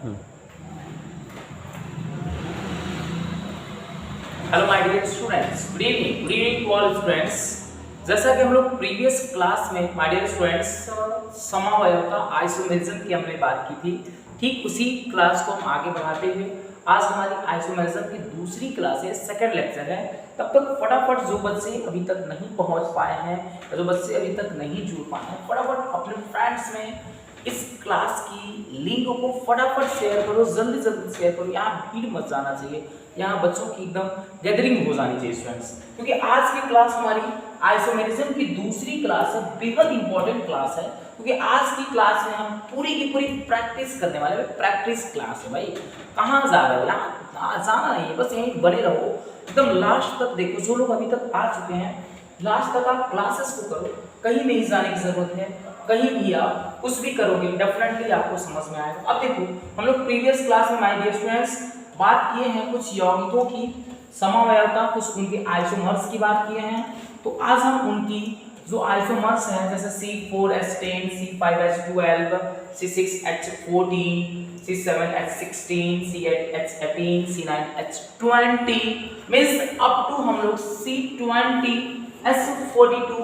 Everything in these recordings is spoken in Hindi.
Hello my dear students, good evening to all students. जैसा कि हम लोग प्रीवियस क्लास में माय डियर स्टूडेंट्स समावयवता आइसोमेरिज्म की हमने बात की थी, ठीक उसी क्लास को हम आगे बढ़ाते हुए आज हमारी आइसोमेरिज्म की दूसरी क्लास है, सेकंड लेक्चर है। तब तक फटाफट जो बच्चे अभी तक नहीं पहुंच पाए हैं, जो बच्चे अभी तक नहीं जुड़ पाए हैं, फटाफट अपने फ्रेंड्स में इस क्लास की लिंक को फटाफट शेयर करो, जल्दी जल्दी शेयर करो। यहाँ भीड़ मच जाना चाहिए, यहाँ बच्चों की एकदम गैदरिंग हो जानी चाहिए स्टूडेंट्स, क्योंकि आज की क्लास हमारी आइसोमेरिज्म की दूसरी क्लास है, बेहद इंपॉर्टेंट क्लास है। क्योंकि आज की क्लास में हम पूरी की पूरी प्रैक्टिस करने वाले हैं। प्रैक्टिस क्लास है भाई, कहाँ जा रहे हो, यहाँ जाना नहीं है, बस यहीं बने रहो एकदम लास्ट तक। देखो जो लोग अभी तक आ चुके हैं, लास्ट तक आप क्लासेस को करो, कहीं नहीं जाने की जरूरत है, कहीं भी आप कुछ भी करोगे डेफिनेटली आपको समझ में आएगा। अब देखो हम लोग प्रीवियस क्लास में माय डियर स्टूडेंट्स बात किए हैं कुछ यौगिकों की समवयवता, कुछ उनके आइसोमर्स की बात किए हैं। तो आज हम उनकी जो आइसोमर्स हैं जैसे C4H10, C5H12, C6H14, C7H16, C8H18, C9H20 means up to हम लोग C20H42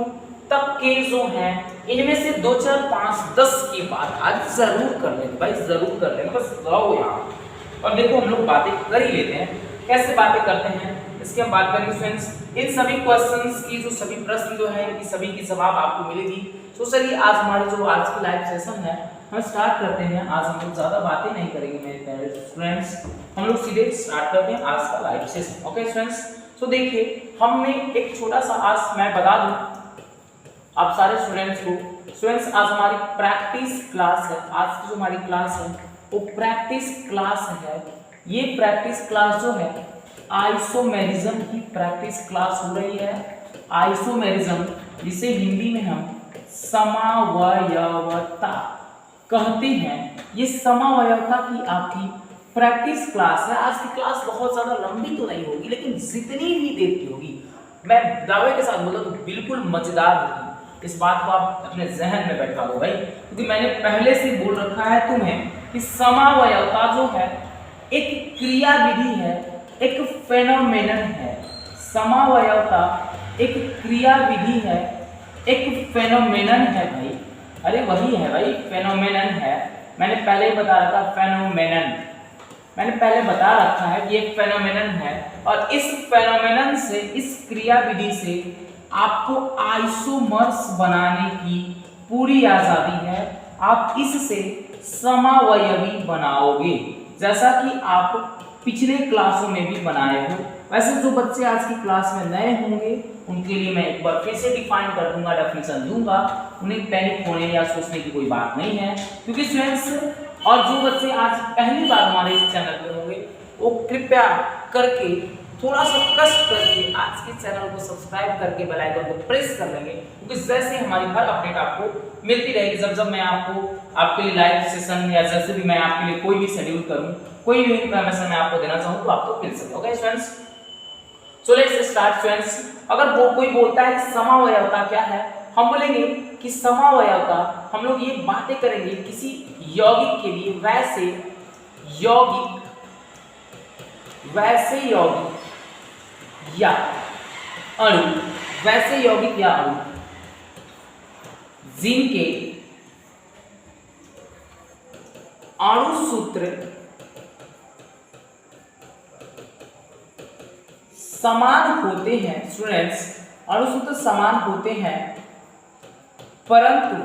तक के जो हैं, इनमें से 2, 4, 5, 10 की बात आज जरूर कर लेंगे भाई, जरूर कर लेंगे, बस रहो यहाँ। और देखो हम लोग बातें कर ही लेते हैं, कैसे बातें करते हैं इसकी हम बात करेंगे स्टूडेंट्स। इन सभी क्वेश्चंस की जो सभी प्रश्न जो है इनकी सभी की जवाब आपको मिलेगी। तो चलिए आज हमारी जो आज की लाइव सेशन है हम स्टार्ट करते हैं। आज हम लोग ज्यादा बातें नहीं करेंगे मेरे प्यारे स्टूडेंट्स, हम लोग सीधे स्टार्ट करते हैं आज का लाइव सेशन। ओके स्टूडेंट्स, तो देखिए हमने एक छोटा सा आज मैं बता दूं आप सारे स्टूडेंट्स को, स्टूडेंट्स आज हमारी प्रैक्टिस क्लास है। आज की जो हमारी क्लास है वो प्रैक्टिस क्लास है। ये प्रैक्टिस क्लास जो है आइसोमेरिज्म की प्रैक्टिस क्लास हो रही है। आइसोमेरिज्म जिसे हिंदी में हम समावयवता कहते हैं, ये समावयवता की आपकी प्रैक्टिस क्लास है। आज की क्लास बहुत ज्यादा लंबी तो नहीं होगी, लेकिन जितनी भी देर की होगी मैं दावे के साथ बोला तो बिल्कुल मजेदार होगी। इस बात को आप अपने जहन में बैठा लो भाई, क्योंकि मैंने पहले से बोल रखा है तुम्हें कि समावयवता जो है एक क्रिया विधि है, एक फेनोमेनन है। समावयवता एक क्रिया विधि है, एक फेनोमेनन है भाई। अरे वही है भाई, फेनोमेनन है। मैंने पहले ही बता रखा फेनोमेनन, मैंने पहले बता रखा है कि एक फेनोमेनन है। और इस फेनोमेनन से, इस क्रिया विधि से आपको आइसोमर्स बनाने की पूरी आजादी है। आप इससे समावयवी बनाओगे, जैसा कि आप पिछले क्लासों में भी बनाए हो। वैसे जो बच्चे आज की क्लास में नए होंगे उनके लिए मैं एक बार फिर से डिफाइन कर दूंगा, डेफिनेशन दूंगा, उन्हें पैनिक होने या सोचने की कोई बात नहीं है। क्योंकि स्टूडेंट्स और जो बच्चे आज पहली बार हमारे इस चैनल पे होंगे वो कृपया करके थोड़ा सा कष्ट करके आज के चैनल को सब्सक्राइब करके बेल आइकन को प्रेस कर लेंगे, क्योंकि जैसे हमारी हर अपडेट आपको मिलती रहेगी, जब मैं आपको आपके लिए लाइव सेशन या जैसे भी मैं आपके लिए कोई भी शेड्यूल करूं, कोई भी इन्फॉर्मेशन मैं आपको देना चाहूं तो आपको मिल सके। Okay students, so let's start students. अगर कोई बोलता है कि समावयवता क्या है, हम बोलेंगे कि समावयवता हम लोग ये बातें करेंगे किसी यौगिक के लिए, वैसे यौगिक या अणु, वैसे यौगिक या अणु जिनके अणु सूत्र समान होते हैं। स्टूडेंट्स अणु सूत्र समान होते हैं, परंतु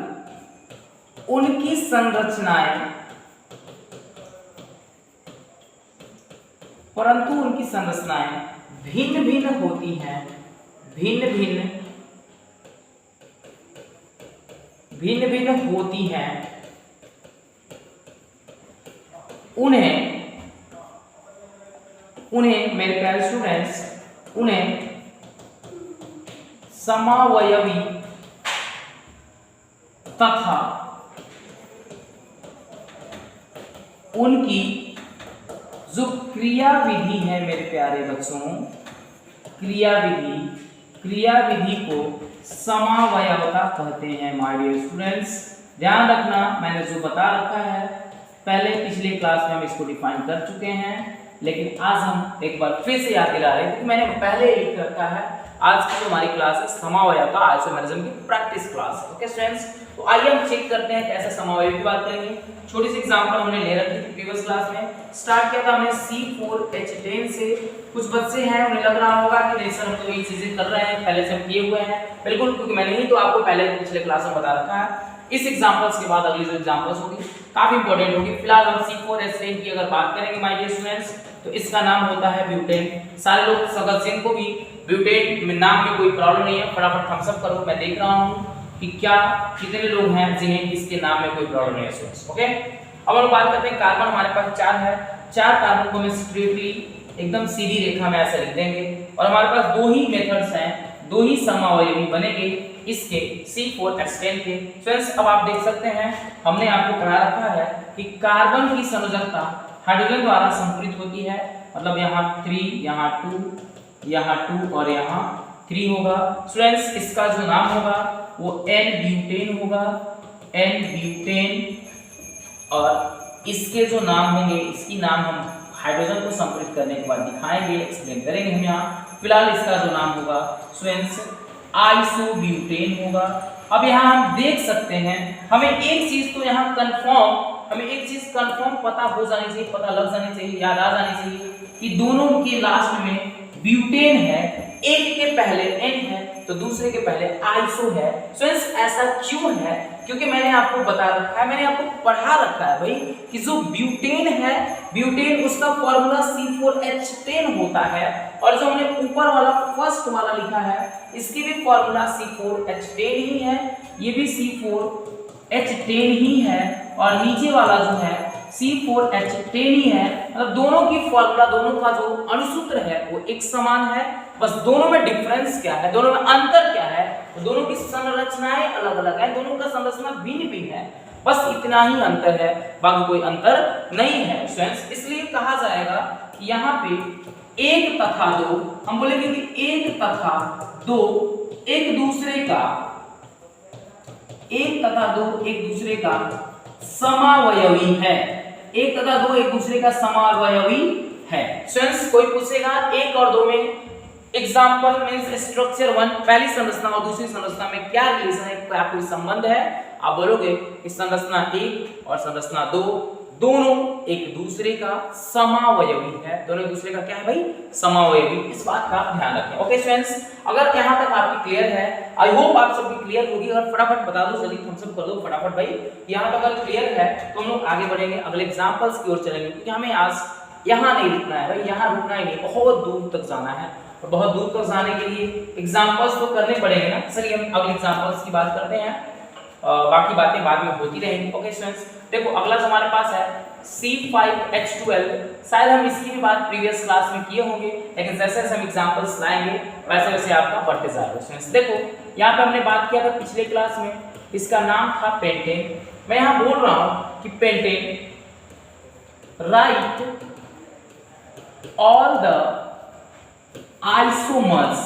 उनकी संरचनाएं भिन्न भिन्न होती हैं, भिन्न भिन्न होती हैं। उन्हें मेरे प्यारे स्टूडेंट्स, उन्हें समावयवी तथा उनकी जो क्रिया विधि है मेरे प्यारे बच्चों, क्रिया विधि को समावयवता कहते हैं। माय डियर स्टूडेंट्स ध्यान रखना, मैंने जो बता रखा है पहले पिछले क्लास में हम इसको डिफाइन कर चुके हैं, लेकिन आज हम एक बार फिर से याद दिला रहे हैं क्योंकि मैंने पहले लिख रखा है। आज की जो हमारी क्लास है समावयव का आइसोमेरिज्म की प्रैक्टिस क्लास है। ओके स्टूडेंट्स, तो आइए हम चेक करते हैं कैसे समावयव की बात करेंगे। छोटी सी एग्जांपल हमने ले रखी थी प्रीवियस क्लास में। स्टार्ट किया था हमने C4H10 से। कुछ बच्चे हैं उन्हें लग रहा होगा कि नहीं सर हम तो ये चीजें कर रहे हैं, पहले से हम किए हुए हैं। बिल्कुल, क्योंकि मैंने ही तो आपको पहले पिछले क्लास में बता रखा है। इस एग्जांपल्स के बाद अगली जो एग्जांपल्स होगी काफी इंपॉर्टेंट होगी। फिलहाल हम C4H10 की अगर बात करेंगे माय डियर स्टूडेंट्स, तो इसका नाम होता है ब्यूटेन। सारे लोग सगत सिंह को भी ब्यूटेन में नाम में कोई प्रॉब्लम नहीं है, फटाफट थम्स अप करो। मैं देख रहा हूं कि क्या कितने लोग हैं जिन्हें इसके नाम में कोई प्रॉब्लम नहीं है स्टूडेंट्स। ओके, अब हम बात करते हैं कार्बन। हमारे पास 4 है। 4 कार्बन को हम स्ट्रेटली एकदम सीधी रेखा में ऐसे लिख देंगे और हमारे पास 2 ही मेथड्स हैं, 2 ही समावयवी बनेंगे इसके C4H10 के। फ्रेंड्स, अब आप देख सकते हैं हमने आपको पढ़ा रखा है कि कार्बन की संयोजकता हाइड्रोजन द्वारा संपूरित होती है। मतलब यहाँ 3, यहाँ 2, यहाँ 2 और यहाँ 3 होगा। स्टूडेंट्स, इसका जो नाम होगा वो N-ब्यूटेन होगा, N-ब्यूटेन। और इसके जो नाम होंगे, इसकी नाम हम हाइड्रोजन को संपूरित करने के बाद दिखाएंगे, एक्सप्लेन करेंगे हम यहाँ। फिलहाल इसका जो नाम होगा स्टूडेंट्स आइसोब्यूटेन होगा। अब यहाँ हम देख सकते हैं हमें एक चीज तो यहाँ कंफर्म पता हो जानी चाहिए, पता लग जानी चाहिए, याद आ जानी चाहिए कि दोनों के लास्ट में ब्यूटेन है। एक के पहले N है तो दूसरे के पहले आइसो है। फ्रेंड्स, ऐसा क्यों है? क्योंकि मैंने आपको बता रखा है, मैंने आपको पढ़ा रखा है भाई कि जो ब्यूटेन है, ब्यूटेन उसका फॉर्मूला C4H10 होता है। और जो हमने ऊपर वाला फर्स्ट वाला लिखा है इसकी भी फॉर्मूला C4H10 ही है, ये भी C4H10 ही है और नीचे वाला जो है C4H10 ही है। मतलब दोनों की फॉर्मूला, दोनों का जो अणुसूत्र है वो एक समान है। बस दोनों में डिफरेंस क्या है, दोनों में अंतर क्या है, तो दोनों की संरचनाएं अलग अलग है, दोनों का संरचना भिन्न भिन्न है। बस इतना ही अंतर है, बाकी कोई अंतर नहीं है स्टूडेंट्स। इसलिए कहा जाएगा कि यहाँ पे 1 तथा 2, हम बोलेंगे कि 1 तथा 2 एक दूसरे का समावयवी है। 1 तथा 2 एक दूसरे का समावयवी है। स्टूडेंट्स, कोई पूछेगा 1 और 2 में एग्जाम्पल मींस स्ट्रक्चर 1, पहली संरचना और दूसरी संरचना में क्या रिलेशन है, क्या कोई संबंध है? आप बोलोगे कि संरचना 1 और संरचना 2 दोनों एक दूसरे का समावयवी है। दोनों एक दूसरे का क्या है भाई? समावयवी। इस बात का ध्यान रखें। ओके स्टूडेंट्स, अगर यहाँ तक आपकी क्लियर है, आई होप आप सबकी क्लियर होगी। अगर फटाफट बता दो, जल्दी थम्स अप कर दो फटाफट भाई। यहाँ तक अगर क्लियर है तो हम लोग आगे बढ़ेंगे, अगले एग्जाम्पल्स की ओर चलेंगे, क्योंकि हमें आज यहाँ नहीं रुकना है भाई, यहाँ रुकना ही नहीं, बहुत दूर तक जाना है। और बहुत दूर तक जाने के लिए एग्जाम्पल्स तो करने पड़ेंगे ना। चलिए हम अगले एग्जाम्पल्स की बात करते हैं, बाकी बातें बाद में होती रहेंगी। ओके स्टूडेंट्स, देखो अगला जो हमारे पास है C5H12। शायद हम इसकी भी बात प्रीवियस क्लास में किए होंगे, लेकिन जैसे जैसे हम एग्जाम्पल्स लाएंगे वैसे वैसे आपका बढ़ते जाएगा स्टूडेंट्स। देखो यहाँ पे हमने बात किया था पिछले क्लास में, इसका नाम था पेंटेन। मैं यहाँ बोल रहा हूँ कि pentane right all the isomers,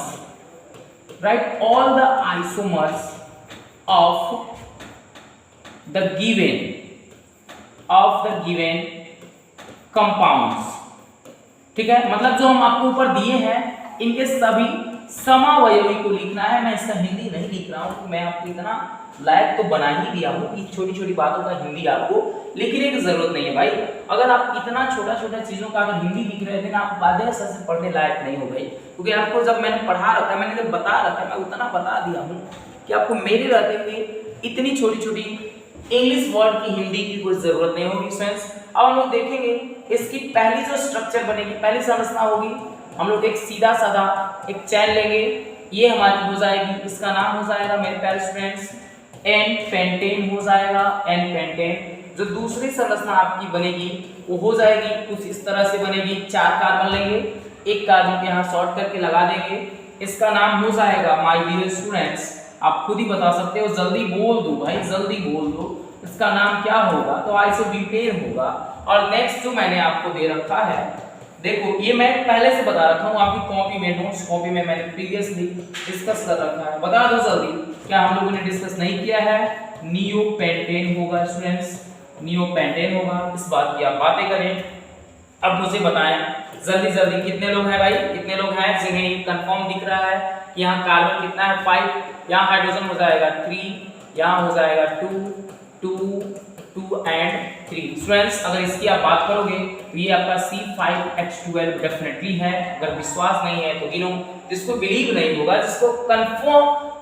write all the isomers of the given compounds। ठीक है, मतलब जो हम आपको ऊपर दिए हैं इनके सभी समावयवी को लिखना है। मैं इसका हिंदी नहीं लिख रहा हूँ, मैं आपको इतना लायक तो बना ही दिया हूँ कि छोटी छोटी बातों का हिंदी आपको लिखने की जरूरत नहीं है भाई। अगर आप इतना छोटा छोटा चीजों का अगर हिंदी लिख रहे थे ना, आप बाध्य से पढ़ने लायक नहीं हो भाई। क्योंकि आपको जब मैंने पढ़ा रखा है, मैंने जब बता रखा है, मैं उतना बता दिया हूँ कि आपको मेरे रहते हुए इतनी छोटी छोटी इंग्लिश वर्ड की हिंदी की कोई जरूरत नहीं होगी स्टूडेंट्स। अब हम लोग देखेंगे इसकी पहली जो स्ट्रक्चर बनेगी, पहली संरचना होगी, हम लोग एक सीधा साधा एक चैन लेंगे, ये हमारी हो जाएगी, इसका नाम हो जाएगा मेरे प्यारे स्टूडेंट्स N-पेंटेन हो जाएगा, N-पेंटेन। जो दूसरी संरचना आपकी बनेगी वो हो जाएगी कुछ इस तरह से बनेगी। 4 कार्बन लेंगे, एक कार्बन को यहाँ शॉर्ट करके लगा देंगे, इसका नाम हो जाएगा माय डियर स्टूडेंट्स, आप खुद ही बता सकते हो, जल्दी बोल दो भाई, जल्दी बोल दो, इसका नाम क्या होगा? तो आइसोब्यूटेन होगा। और नेक्स्ट जो मैंने आपको दे रखा है, देखो ये मैं पहले से बता रखा हूँ आपकी कॉपी में, नोट्स कॉपी में मैंने प्रीवियसली डिस्कस कर रखा है, बता दो जल्दी, क्या हम लोगों ने डिस्कस नहीं किया है? नियोपेंटेन होगा स्टूडेंट्स, नियोपेंटेन होगा। इस बात की आप बातें करें। अब मुझे बताएं जल्दी जल्दी कितने लोग हैं भाई, कितने लोग हैं जिन्हें कंफर्म दिख रहा है कि यहाँ कार्बन कितना है 5, यहाँ हाइड्रोजन हो जाएगा 3, यहाँ हो जाएगा 2 2 2 एंड 3। स्टूडेंट्स अगर इसकी आप बात करोगे तो ये आपका C5H12 डेफिनेटली है। अगर विश्वास नहीं है तो गिनो, जिसको बिलीव नहीं होगा, जिसको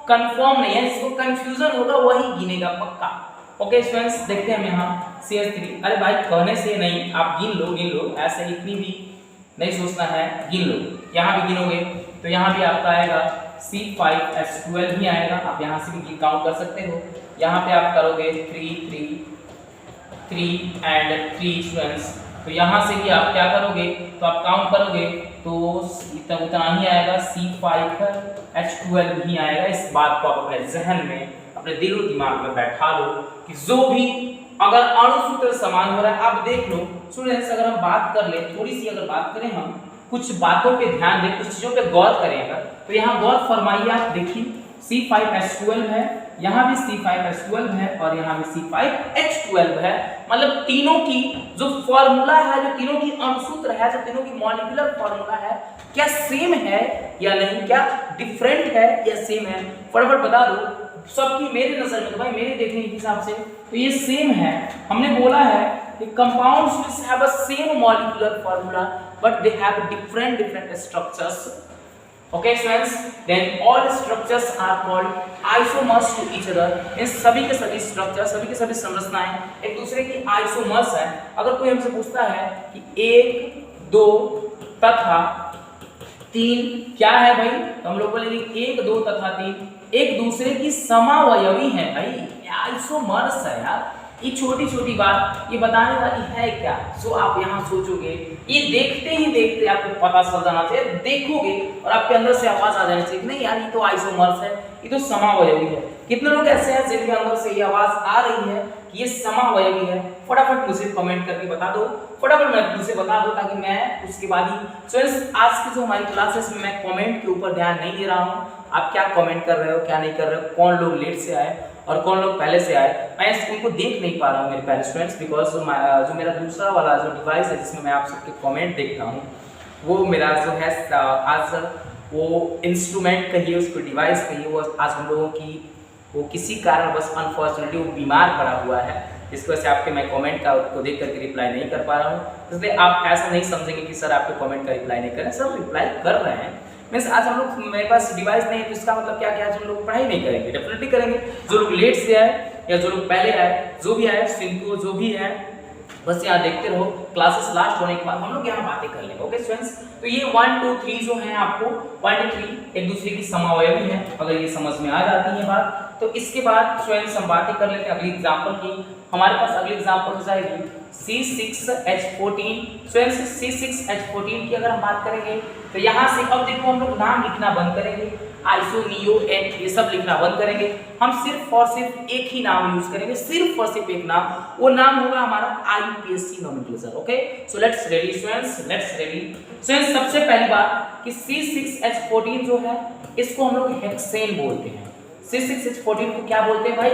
कंफर्म नहीं है, जिसको कंफ्यूजन होगा वही गिनेगा पक्का। ओके स्टूडेंट्स देखते हैं हम यहाँ CH3। अरे भाई कहने से नहीं, आप गिन लो, ऐसे इतनी भी नहीं सोचना है, गिन लो। यहाँ भी गिनोगे तो यहाँ भी आपका आएगा C5H12 ही आएगा। आप यहाँ से भी काउंट कर सकते हो। यहाँ पे आप करोगे 3 3 3 एंड 3 स्टूडेंट्स, तो यहाँ से भी आप क्या करोगे तो आप काउंट करोगे तो उतना ही आएगा, C5H12 ही आएगा। इस बात को आप अपने जहन में, अपने दिलो दिमाग में बैठा लो कि जो भी अगर अणुसूत्र समान हो रहा है। आप देख लो स्टूडेंट्स, अगर हम बात कर ले थोड़ी सी, अगर बात करें हम कुछ बातों पे ध्यान दें, कुछ चीजों पे गौर करें अगर, तो यहाँ गौर फरमाइए। आप देखिए C5H12 है, यहाँ भी C5H12 है और यहाँ भी C5H12 है। मतलब तीनों की जो फॉर्मूला है, जो तीनों की अणुसूत्र है, जो तीनों की मॉलिक्यूलर फॉर्मूला है, क्या सेम है या नहीं, क्या डिफरेंट है या सेम है, फटाफट बता दो सबकी। मेरे नजर में तो भाई, मेरे देखने के हिसाब से तो ये सेम है। हमने बोला है कि compounds which have a same molecular formula but they have different structures. Okay students, then all structures are called isomers to each other. इन सभी के सभी स्ट्रक्चर, सभी के सभी संरचनाएं एक दूसरे की आइसोमर्स हैं। अगर कोई हमसे पूछता है कि 1 2 तथा 3 क्या है भाई, तो हम लोग बोलेंगे 1 2 तथा 3 एक दूसरे की समावयवी है भाई, आइसोमर्स है यार। ये छोटी छोटी बात ये बताने वाली है क्या, जो आप यहाँ सोचोगे, ये देखते ही देखते आपको पता चल जाना चाहिए, देखोगे और आपके अंदर से आवाज आ जानी चाहिए कि नहीं यार ये तो आइसोमर्स है, ये तो समावयवी है। कितने लोग ऐसे हैं जिनके अंदर से ये आवाज आ रही है कि ये समावयवी है? फटाफट मुझे कमेंट करके बता दो, फटाफट मुझे बता दो, ताकि मैं उसके बाद ही। स्टूडेंट्स आज की जो हमारी क्लासेस में मैं कमेंट के ऊपर ध्यान नहीं दे रहा हूँ, आप क्या कमेंट कर रहे हो क्या नहीं कर रहे हो, कौन लोग लेट से आए और कौन लोग पहले से आए, मैं उनको देख नहीं पा रहा हूँ मेरे प्यारे स्टूडेंट्स, बिकॉज जो मेरा दूसरा वाला जो डिवाइस है जिसमें मैं आप सबके कमेंट देखता हूँ, वो मेरा जो है आज वो इंस्ट्रूमेंट कहिए, उसको डिवाइस कहिए, वो आज हम लोगों की वो किसी कारण बस अनफॉर्चुनेटली वो बीमार पड़ा हुआ है, जिसकी वजह से आपके मैं कमेंट का को देख करके रिप्लाई नहीं कर पा रहा हूँ। इसलिए आप ऐसा नहीं समझेंगे कि सर आपके कमेंट का रिप्लाई नहीं कर रहे, सब रिप्लाई कर रहे हैं। मीन्स आज हम लोग, मेरे पास डिवाइस नहीं है तो इसका मतलब क्या क्या, जो लोग पढ़ाई नहीं करेंगे डेफिनेटली करेंगे, जो लोग लेट से आए या जो लोग पहले आए, जो भी आए सिंपल जो भी है, बस यहाँ देखते रहो। क्लासेस लास्ट होने के बाद हम लोग यहाँ बातें कर लेंगे। ओके स्टूडेंट्स, तो ये 1 2 3 जो है आपको 1 2 3 एक दूसरे की समावयवी है, अगर ये समझ में आ जाती है बात, तो इसके बाद स्टूडेंट्स हम बातें कर लेते हैं अगली एग्जांपल की। हमारे पास अगली एग्जांपल हो जाएगी C6H14। स्टूडेंट्स C6H14 की अगर हम बात करेंगे तो यहाँ से अब देखो हम लोग नाम लिखना बंद करेंगे, आइसो नियो एन ये सब लिखना बंद करेंगे। हम सिर्फ और सिर्फ एक ही नाम यूज करेंगे, सिर्फ और सिर्फ एक नाम, वो नाम होगा हमारा IUPAC nomenclature. Okay so let's ready students, let's ready students. सबसे पहली बात कि C6H14 जो है इसको हम लोग हेक्सेन बोलते हैं। C6H14 को क्या बोलते हैं भाई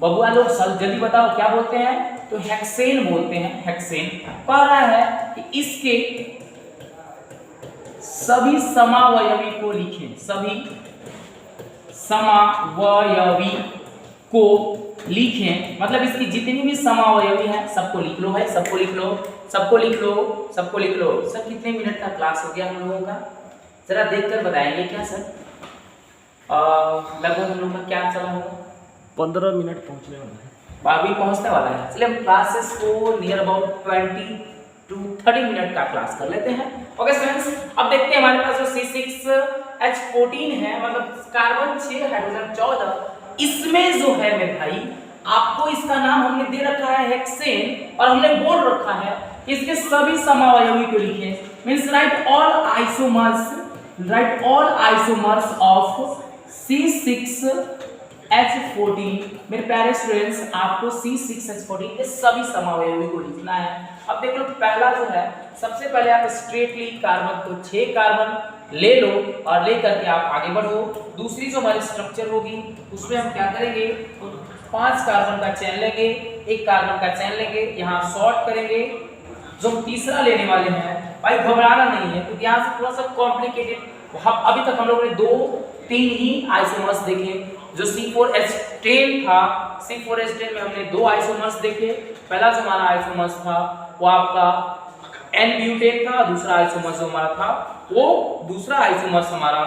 बबुआ लोग, जल्दी बताओ क्या बोलते हैं? तो हेक्सेन बोलते हैं। हेक्सेन कह रहा है कि इसके सभी समावयवी को लिखें, सभी समावयवी को लिखें, मतलब इसकी जितनी भी समावयवी है सबको लिख लो भाई, सबको लिख लो, सबको लिख लो, सबको लिख लो। सर कितने मिनट का क्लास हो गया हम लोगों का, जरा देखकर बताएंगे क्या सर? लगभग हम लोग का क्या चला होगा? 15 मिनट पहुंचने वाला है, अभी पहुंचने वाला है। चलिए हम क्लासेस को नियर अबाउट 20 to 30 मिनट का क्लास कर लेते हैं। ओके स्टूडेंट्स, अब देखते हैं हमारे पास जो C6H14 है, मतलब कार्बन 6 हाइड्रोजन 14, इसमें जो है मेरे भाई आपको इसका नाम हमने दे रखा है हेक्सेन, और हमने बोल रखा है कि इसके सभी समावयवी को लिखें। Means right all isomers, right all isomers of C6H14। मेरे प्यारे स्टूडेंट्स आपको C6H14 के सभी समावयवी को लिखना है। अब देख लो पहला जो है, सबसे पहले आप स्ट्रेटली कार्बन को 6 कार्बन ले लो और ले करके आप आगे बढ़ो। दूसरी जो हमारी स्ट्रक्चर होगी उसमें हम क्या करेंगे, 5 कार्बन का चेन लेंगे, एक कार्बन का चेन लेंगे, यहाँ शॉर्ट करेंगे। जो हम तीसरा लेने वाले हैं भाई घबराना नहीं है, क्योंकि यहाँ से थोड़ा सा कॉम्प्लिकेटेड। अभी तक हम लोगों ने 2-3 ही आइसोमर्स देखे। जो C4H10 था, C4H10 में हमने 2 आइसोमर्स देखे। पहला जो हमारा आइसोमर्स था वो आपका N-ब्यूटेन था, दूसरा आइसोमर्स जो हमारा था वो दूसरा आइसोमर्स हमारा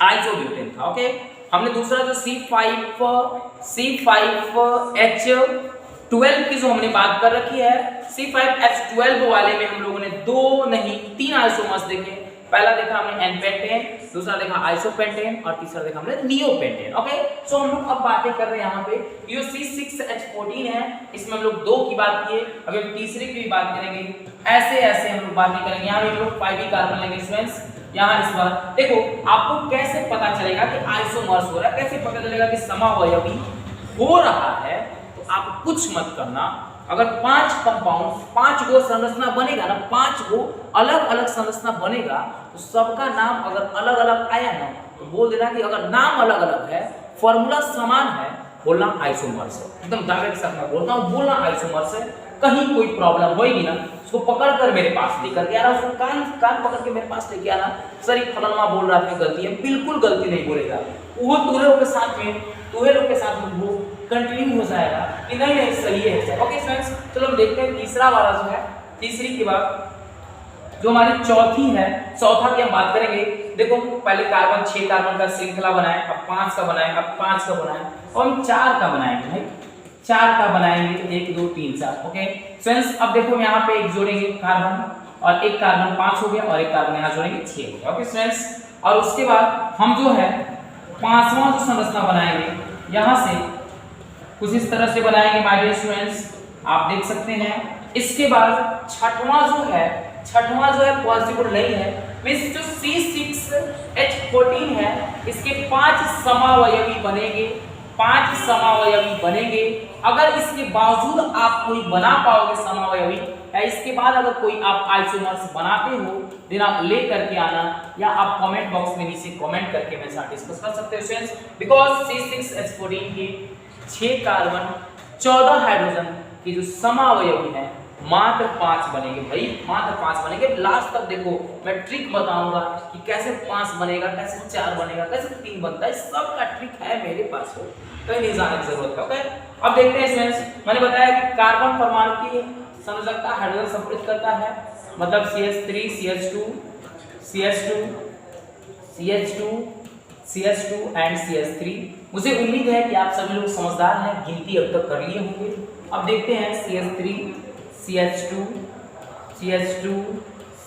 आइसोब्यूटेन था। ओके, हमने दूसरा जो C5H12 की जो हमने बात कर रखी है, C5H12 वाले में हम लोगों ने 2 नहीं 3 आइसोमर्स देखे। पहला देखा हमने N-पेंटेन, दूसरा देखा आइसोपेंटेन और तीसरा देखा हमने नियोपेंटेन। ओके, सो हम लोग अब बातें कर रहे हैं यहाँ पे ये C6H14 है, इसमें हम लोग 2 की बात किए, अभी हम तीसरे की भी बात करेंगे। ऐसे ऐसे हम लोग बातें करेंगे। यहाँ हम लोग 5 कार्बन लेंगे स्टूडेंट्स। यहाँ इस बार देखो आपको कैसे पता चलेगा कि आइसोमर्स हो रहा है, कैसे पता चलेगा कि समावयवी हो रहा है। तो आप कुछ मत करना, अगर 5 कंपाउंड 5 गो संरचना बनेगा ना, 5 गो अलग अलग संरचना बनेगा, तो सबका नाम अगर अलग अलग आया ना तो बोल देना कि अगर नाम अलग अलग है फॉर्मूला समान है, बोलना आइसोमर्स है। एकदम दावे के साथ मैं बोलता हूँ, बोलना आइसोमर्स है। कहीं कोई प्रॉब्लम होगी ना, उसको पकड़ कर मेरे पास लेकर के आना, उसको कान पकड़ के मेरे पास लेके आना। सर ये फलाना बोल रहा था गलती है, बिल्कुल गलती नहीं बोलेगा वो। तुहे लोग के साथ में वो कंटिन्यू हो जाएगा कि नहीं नहीं सही है। ओके फ्रेंड्स, चलो हम देखते हैं तीसरा वाला जो है। तीसरी के बाद जो हमारी चौथी है, चौथा की हम बात करेंगे। देखो पहले कार्बन 6 कार्बन का श्रृंखला बनाए, अब 5 का बनाए, अब 5 का बनाए और हम 4 का बनाएंगे भाई, 4 का बनाएंगे। 1 2 3 4। ओके फ्रेंड्स, अब देखो यहाँ पे एक जोड़ेंगे कार्बन और एक कार्बन 5 हो गया और एक कार्बन यहाँ जोड़ेंगे 6 हो गया। ओके फ्रेंड्स, और उसके बाद हम जो है 5वां जो संरचना बनाएंगे, यहाँ से कुछ इस तरह से बनाएंगे माय डियर स्टूडेंट्स, आप देख सकते हैं। इसके बाद छठवां जो है पॉसिबल नहीं है, मींस जो C6H14 है इसके 5 समावयवी बनेंगे, 5 समावयवी बनेंगे। अगर इसके बावजूद आप कोई बना पाओगे समावयवी, या इसके बाद अगर कोई आप आइसोमर्स बनाते हो, देन आप ले करके आना, या आप कमेंट बॉक्स में नीचे कमेंट करके मेरे साथ डिस्कस कर सकते हो फ्रेंड्स। बिकॉज C6H14 के 6 कार्बन 14 हाइड्रोजन की जो समावयवी है मात्र 5 बनेंगे भाई, मात्र 5 बनेंगे। लास्ट तक देखो मैं ट्रिक बताऊंगा कि कैसे 5 बनेगा, कैसे 4 बनेगा, कैसे 3 बनता है, सब का ट्रिक है मेरे पास, हो कहीं नहीं जाने की जरूरत है। ओके, अब देखते हैं स्टूडेंट्स, मैंने बताया कि कार्बन परमाणु की संयोजकता हाइड्रोजन संपृक्त करता है, मतलब CH3 CH2 एंड CH3। मुझे उम्मीद है कि आप सभी लोग समझदार हैं, गिनती अब तक कर लिए होंगे। अब देखते हैं CH3 CH2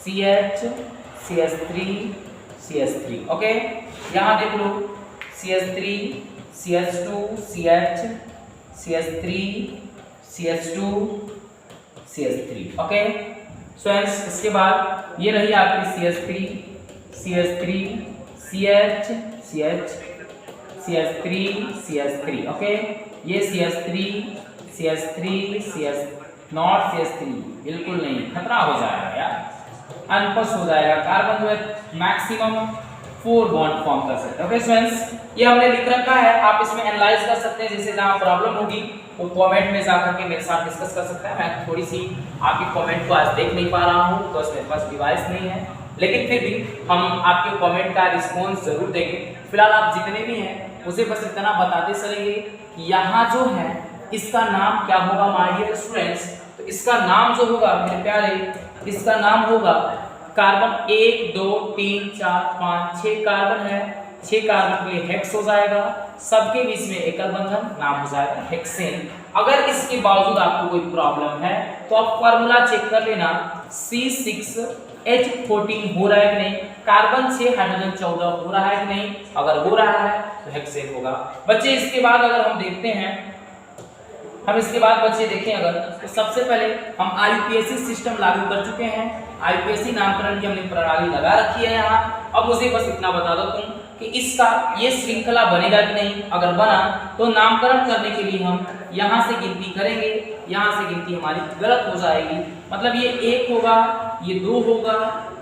CH CH3 okay, यहाँ देख लो CH3 CH2 CH3 CH2 CH3। Okay students, इसके बाद ये रही आपकी CH3 CH3 ओके, ये CH3 नॉट CH3 बिल्कुल नहीं, खतरा हो जाएगा यार, अनपस हो जाएगा। कार्बन जो है मैक्सिमम 4 बॉन्ड फॉर्म कर सकते हैं। ओके स्टूडेंट्स, ये हमने लिख रखा है, आप इसमें एनालाइज कर सकते हैं। जैसे जहाँ प्रॉब्लम होगी वो कमेंट में जाकर के मेरे साथ डिस्कस कर सकते हैं। मैं थोड़ी सी आपकी कमेंट को आज देख नहीं पा रहा हूँ बिकॉज मेरे पास डिवाइस नहीं है, लेकिन फिर भी हम आपके कमेंट का रिस्पॉन्स जरूर देंगे। फिलहाल आप जितने भी हैं उसे बस इतना बताते चलेंगे कि यहाँ जो है इसका नाम क्या होगा माय डियर स्टूडेंट्स। तो इसका नाम जो होगा मेरे प्यारे, इसका नाम होगा कार्बन 1 2 3 4 5 6 कार्बन है, 6 कार्बन के लिए हेक्स हो जाएगा, सबके बीच में एकल बंधन, नाम हो जाएगा हेक्सेन। अगर इसके बावजूद आपको कोई प्रॉब्लम है तो आप फार्मूला चेक कर लेना, C6H14 हो रहा है कि नहीं, कार्बन 6 हाइड्रोजन 14 हो रहा है कि नहीं, अगर हो रहा है तो हेक्सेन होगा। बच्चे इसके बाद अगर हम देखते हैं, बच्चे देखें अगर, तो सबसे पहले हम IUPAC सिस्टम लागू कर चुके हैं। IUPAC नामकरण की हमने प्रणाली लगा रखी है यहाँ। अब मुझे बस इतना बता दो तुम कि इसका ये श्रृंखला बनेगा कि नहीं, अगर बना तो नामकरण करने के लिए हम यहाँ से गिनती करेंगे, यहाँ से गिनती हमारी गलत हो जाएगी, मतलब ये 1 होगा, ये 2 होगा,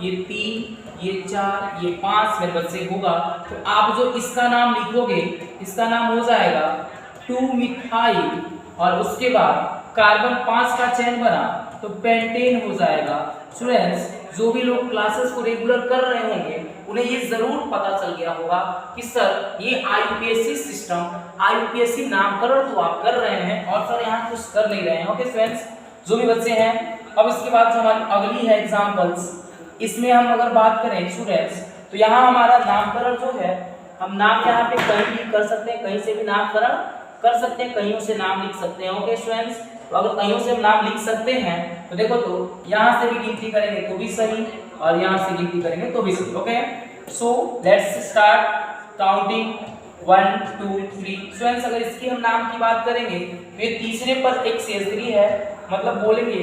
ये 3, ये 4, ये 5 मेरे बच्चे होगा। तो आप जो इसका नाम लिखोगे, इसका नाम हो जाएगा 2 मिथाइल और उसके बाद कार्बन 5 का चेन बना तो पेंटेन हो जाएगा। स्टूडेंट्स, जो भी लोग क्लासेस को रेगुलर कर रहे होंगे उन्हें ये जरूर पता चल गया होगा कि सर ये आईयूपीएसी सिस्टम, आईयूपीएसी नामकरण तो आप कर रहे हैं और सर यहाँ कुछ कर नहीं रहे हैं। ओके स्टूडेंट्स, जो भी बच्चे हैं, अब इसके बाद जो हमारी अगली है एग्जांपल्स, इसमें हम अगर बात करें स्टूडेंट्स तो यहाँ हमारा नामकरण जो है, हम नाम यहाँ पे कहीं भी कर सकते हैं, कहीं से भी नामकरण कर सकते हैं, कहीं से नाम लिख सकते हैं। ओके स्टूडेंट्स, तो अगर कहीं से हम नाम लिख सकते हैं तो देखो, तो यहाँ से भी गिनती करेंगे तो भी सही और यहाँ से गिनती करेंगे तो भी सही। Okay, so let's start counting 1 2 3। Students, अगर इसकी हम नाम की बात करेंगे तो ये तीसरे पर एक CH3 है, मतलब बोलेंगे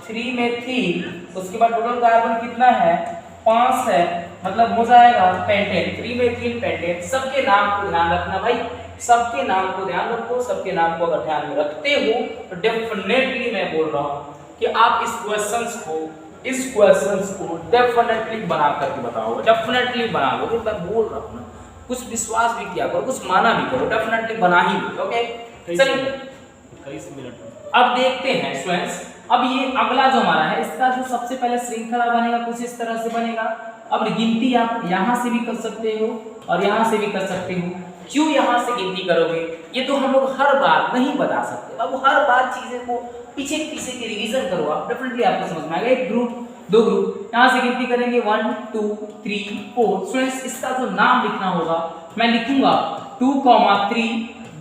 3 मेथिल, उसके बाद टोटल कार्बन कितना है 5 है, मतलब हो जाएगा पेंटेन, 3 मेथिल पेंटेन। सबके नाम को ध्यान रखना भाई, सबके नाम को ध्यान रखो। सबके नाम को अगर ध्यान में रखते हो तो डेफिनेटली मैं बोल रहा हूँ कि आप इस क्वेश्चंस को डेफिनेटली बना करके बताओगे, डेफिनेटली बना लोगे। मैं बोल रहा हूँ ना, कुछ विश्वास भी किया करो, कुछ माना भी करो, डेफिनेटली बना ही लोगे। ओके, चलिए 23 मिनट। अब देखते हैं स्टूडेंट्स, अब ये अगला जो हमारा है, इसका जो सबसे पहले श्रृंखला बनेगा कुछ इस तरह से बनेगा। अब गिनती आप यहाँ से भी कर सकते हो और यहाँ से भी कर सकते हो। क्यों यहाँ से गिनती करोगे, ये तो हम लोग हर बार नहीं बता सकते। अब हर बार चीजें को पीछे की रिवीजन करो आप, डेफिनेटली आपको समझ में आएगा। एक ग्रुप, दो ग्रुप, यहाँ से गिनती करेंगे 1 2 3 4। स्टूडेंट्स, इसका जो नाम लिखना होगा मैं लिखूंगा 2,3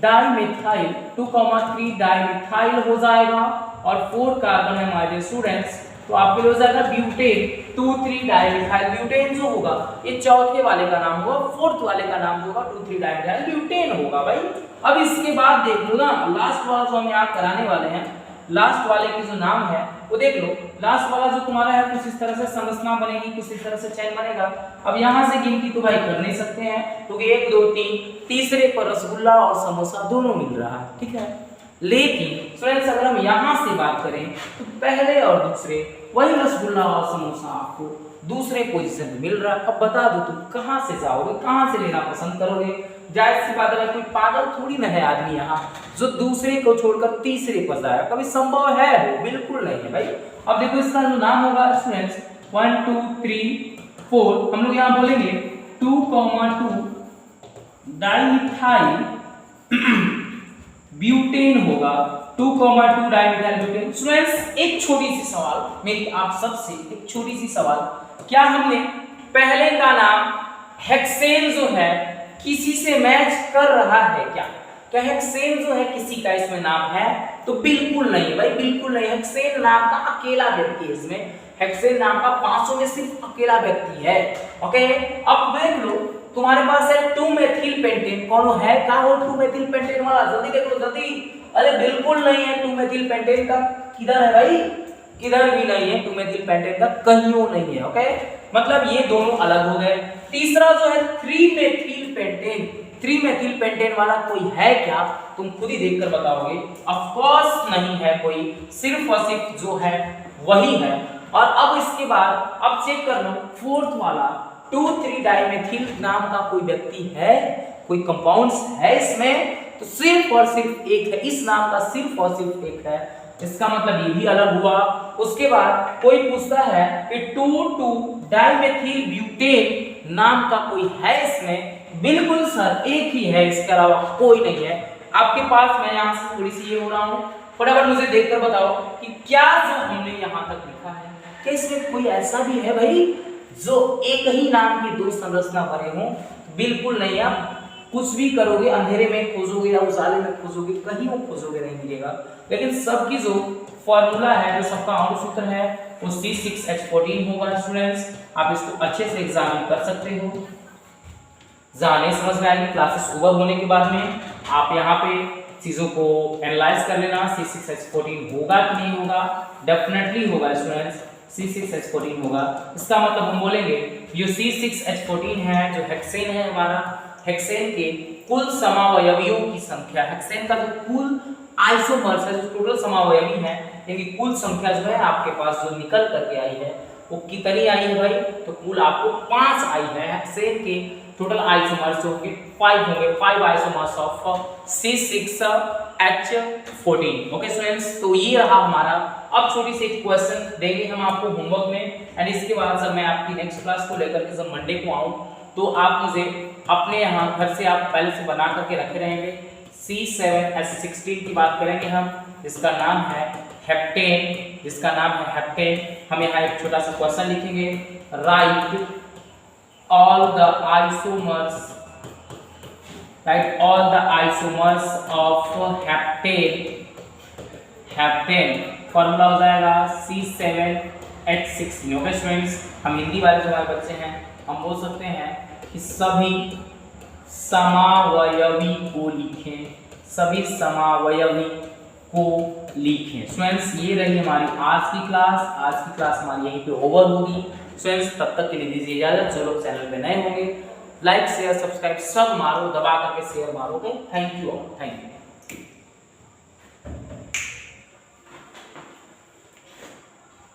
डाइमेथाइल, 2,3 डाइमेथाइल हो जाएगा और 4 कार्बन है हमारे स्टूडेंट्स, तो आपके लिए हो जाएगा ब्यूटेन, 2,3 डाइमेथाइल ब्यूटेन जो होगा ये चौथे वाले का नाम होगा, फोर्थ वाले का नाम होगा 2,3 डाइमेथाइल ब्यूटेन होगा भाई। अब इसके बाद देख लो ना, लास्ट वाला जो हम यहाँ कराने वाले हैं, लास्ट वाले की जो नाम है वो देख लो। लास्ट वाला जो तुम्हारा है कुछ इस तरह से संरचना बनेगी, कुछ इस तरह से चैन बनेगा। अब यहाँ से गिनती तो भाई कर नहीं सकते हैं क्योंकि 1 2 3, तीसरे पर रसगुल्ला और समोसा दोनों मिल रहा है, ठीक है। लेकिन स्टूडेंट्स, अगर हम यहाँ से बात करें तो पहले और दूसरे वही रसगुल्ला और समोसा आपको दूसरे पोजीशन पे मिल रहा है। अब बता दो तुम कहाँ से जाओगे, कहाँ से लेना पसंद करोगे? जाहिर सी बात है, कोई पागल थोड़ी ना है आदमी यहाँ जो दूसरे को छोड़कर तीसरे पर जाएगा, कभी संभव है वो? बिल्कुल नहीं है भाई। अब देखो इसका जो नाम होगा स्टूडेंट्स 1 2 3 4, हम लोग यहाँ बोलेंगे 2,2 डाइमिथाइल ब्यूटेन होगा, 2,2 डाइमिथाइल ब्यूटेन। स्टूडेंट्स, एक छोटी सी सवाल मेरी आप सबसे, एक छोटी सी सवाल, क्या हमने पहले का नाम हेक्सेन जो है किसी से मैच कर रहा है क्या? क्या हेक्सेन जो है किसी का इसमें नाम है? तो बिल्कुल नहीं भाई, बिल्कुल नहीं। हेक्सेन नाम का अकेला व्यक्ति है इसमें, हेक्सेन नाम का 500 में सिर्फ अकेला व्यक्ति है। ओके, अब देख लो तुम्हारे पास है 2 मेथिल पेंटेन, कौन है का हो 2 मेथिल पेंटेन वाला? जल्दी देख लो जल्दी। अरे बिल्कुल नहीं है 2 मेथिल पेंटेन का, किधर है भाई? किधर भी नहीं है 2 मेथिल पेंटेन का, कहीं नहीं है। ओके, मतलब ये दोनों अलग हो गए। तीसरा जो है 3 मेथिल पेंटेन, 3 मेथिल पेंटेन वाला कोई है क्या? तुम खुद ही देखकर बताओगे। ऑफ कोर्स नहीं है कोई, सिर्फ और सिर्फ जो है वही है। और अब इसके बाद अब चेक कर लो, फोर्थ वाला 2,3 डाइमेथिल नाम का कोई व्यक्ति है, कोई कंपाउंड्स है इसमें? तो सिर्फ और सिर्फ एक है, इस नाम का सिर्फ और सिर्फ एक है। इसका मतलब ये भी अलग हुआ। उसके बाद कोई पूछता है कि 2,2 डाइमेथिल ब्यूटेन नाम का कोई है इसमें? बिल्कुल सर, एक ही है, इसके अलावा कोई नहीं है। आपके पास मैं यहाँ से थोड़ी सी ये हो रहा हूँ, फटाफट मुझे देखकर बताओ कि क्या जो हमने यहाँ तक लिखा है, क्या इसमें कोई ऐसा भी है भाई जो एक ही नाम की 2 संरचना बने हों? बिल्कुल नहीं। आप कुछ भी करोगे, अंधेरे में खोजोगे या उजाले में खोजोगे, कहीं वो खोजोगे नहीं मिलेगा। लेकिन सबकी जो फॉर्मूला है, जो सबका अणु सूत्र है, वो C6H14 होगा। स्टूडेंट्स, आप इसको अच्छे से एग्जामिन कर सकते हो। जाने समझ में आएगी क्लासेस ओवर होने के बाद में आप यहाँ पे चीजों को एनालाइज कर लेना। C6H14 होगा कि नहीं होगा? डेफिनेटली होगा स्टूडेंट्स, C6H14 होगा। इसका मतलब हम बोलेंगे जो C6H14 है, जो हेक्सेन है हमारा, हेक्सेन के कुल समावयवियों की संख्या, हेक्सेन का जो कुल आइसोमर्स है, जो टोटल समावयवी है, यानी कुल संख्या जो है आपके पास जो निकल करके आई है वो कितनी आई है भाई? तो कुल आपको 5 आई है। हेक्सेन के टोटल आइसोमर्स जो कि 5 होंगे, 5 isomers of C6H14। Okay students, तो ये रहा हमारा। अब छोटी सी एक क्वेश्चन देंगे हम आपको होमवर्क में, एंड इसके बाद जब मैं आपकी नेक्स्ट क्लास को लेकर के जब मंडे को आऊँ तो आप मुझे अपने यहाँ घर से आप पहले से बना करके रखे रहेंगे। C7H16 की बात करेंगे हम, जिसका नाम है हेप्टेन, जिसका नाम है हेप्टेन। हम यहाँ एक छोटा सा क्वेश्चन लिखेंगे, right all the isomers, right all the isomers of heptane. Heptane formula हो जाएगा C7H16। ओके स्टूडेंट्स, हम हिंदी वाले जो हमारे बच्चे हैं हम बोल सकते हैं कि सभी समावयवी को लिखें, सभी समावयवी को लिखें। स्टूडेंट्स, ये रही हमारी आज की क्लास। आज की क्लास हमारी यहीं पे ओवर होगी। स्टूडेंट्स, तब तक के लिए दीजिए इजाजत। जो लोग चैनल पे नए होंगे लाइक शेयर सब्सक्राइब सब मारो, दबा करके शेयर मारोगे। Thank you all, thank you.